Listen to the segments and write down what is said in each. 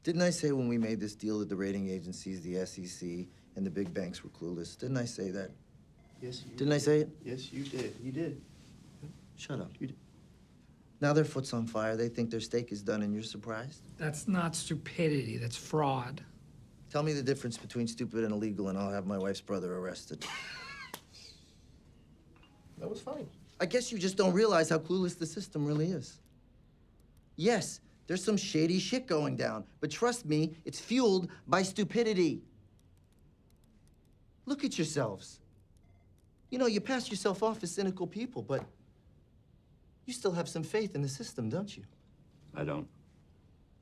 Didn't I say when we made this deal that the rating agencies, the SEC, and the big banks were clueless? Didn't I say that? Yes, you did. Didn't I say it? Yes, you did. You did. Shut up. You did. Now their foot's on fire. They think their steak is done, and you're surprised? That's not stupidity, that's fraud. Tell me the difference between stupid and illegal, and I'll have my wife's brother arrested. That was fine. I guess you just don't realize how clueless the system really is. Yes, there's some shady shit going down, but trust me, it's fueled by stupidity. Look at yourselves. You know, you pass yourself off as cynical people, but you still have some faith in the system, don't you? I don't.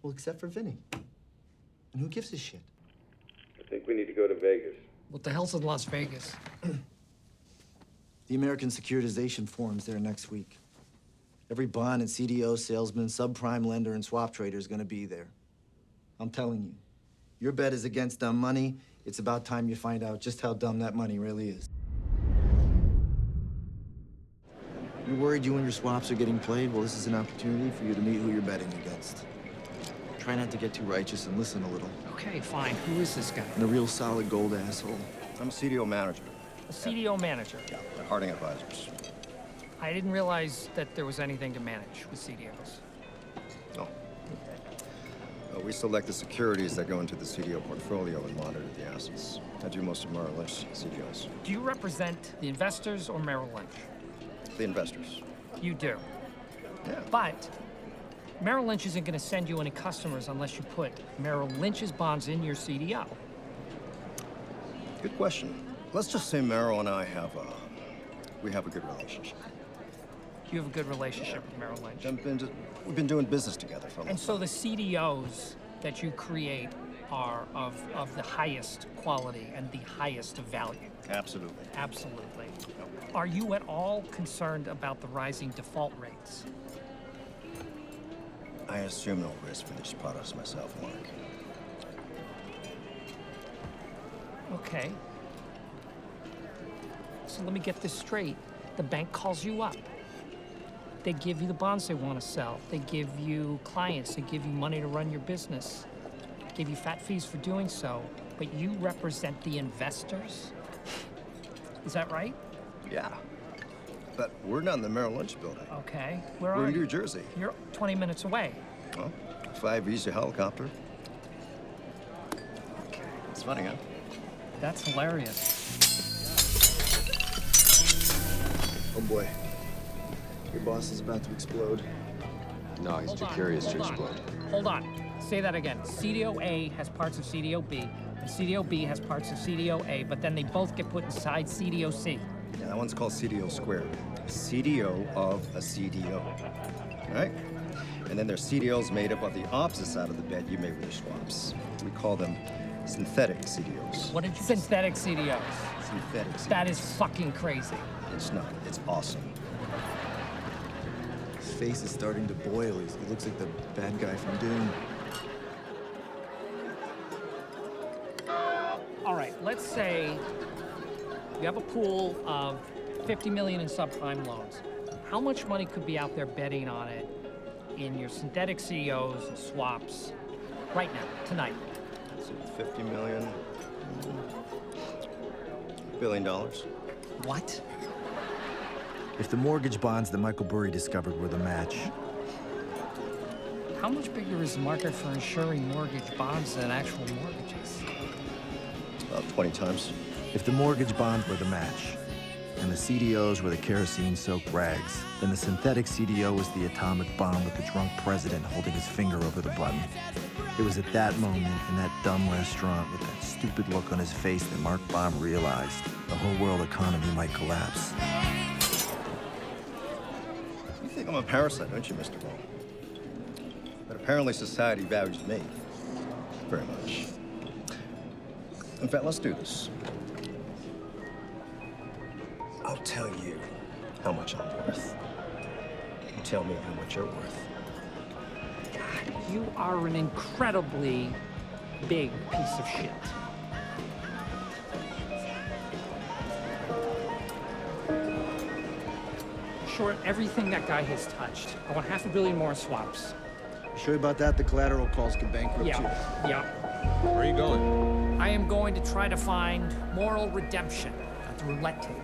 Well, except for Vinny. And who gives a shit? I think we need to go to Vegas. What the hell's in Las Vegas? The American Securitization Forum's there next week. Every bond and CDO salesman, subprime lender, and swap trader is gonna be there. I'm telling you, your bet is against dumb money. It's about time you find out just how dumb that money really is. You're worried you and your swaps are getting played? Well, this is an opportunity for you to meet who you're betting against. Try not to get too righteous and listen a little. Okay, fine. Who is this guy? And a real solid gold asshole. I'm a CDO manager A CDO manager. at Harding Advisors. I didn't realize that there was anything to manage with CDOs. No. We select the securities that go into the CDO portfolio and monitor the assets. I do most of Merrill Lynch CDOs. Do you represent the investors or Merrill Lynch? The investors. You do. Yeah. But Merrill Lynch isn't going to send you any customers unless you put Merrill Lynch's bonds in your CDO. Good question. Let's just say Merrill and I have a good relationship. You have a good relationship with Merrill Lynch. We've been doing business together for a long And so time. the CDOs that you create are of the highest quality and the highest of value. Absolutely. Absolutely. Are you at all concerned about the rising default rates? I assume no risk for these products myself, Mark. Okay. So let me get this straight. The bank calls you up. They give you the bonds they want to sell. They give you clients. They give you money to run your business. Give you fat fees for doing so. But you represent the investors? Is that right? Yeah. But we're not in the Merrill Lynch building. Okay. Where We're are in you? New Jersey. You're 20 minutes away. Well, 5 Visa helicopter. Okay. It's funny, huh? That's hilarious. Oh boy. Your boss is about to explode. No, he's Hold too on, curious to hold on, explode. Hold on. Say that again. CDO A has parts of CDO B, and CDO B has parts of CDO A, but then they both get put inside CDO C. Yeah, that one's called CDO squared. CDO of a CDO. All right? And then there's CDOs made up of the opposite side of the bed you make with your swaps. We call them synthetic CDOs. What did you Synthetic CDOs. Synthetic CDOs. That is fucking crazy. It's not. It's awesome. His face is starting to boil. He looks like the bad guy from Doom. All right, let's say you have a pool of 50 million in subprime loans. How much money could be out there betting on it in your synthetic CDOs and swaps right now, tonight? So 50 million. $1 billion. What? If the mortgage bonds that Michael Burry discovered were the match, How much bigger is the market for insuring mortgage bonds than actual mortgages? About 20 times. if the mortgage bonds were the match, and the CDOs were the kerosene-soaked rags, then the synthetic CDO was the atomic bomb with the drunk president holding his finger over the button. It was at that moment, in that dumb restaurant with that stupid look on his face, that Mark Baum realized the whole world economy might collapse. You think I'm a parasite, don't you, Mr. Baum? But apparently society values me very much. In fact, let's do this. I'll tell you how much I'm worth. You tell me how much you're worth. You are an incredibly big piece of shit. Short everything that guy has touched. I want $500 million more swaps. You sure about that? The collateral calls can bankrupt you. Yeah. Where are you going? I am going to try to find moral redemption at the roulette table.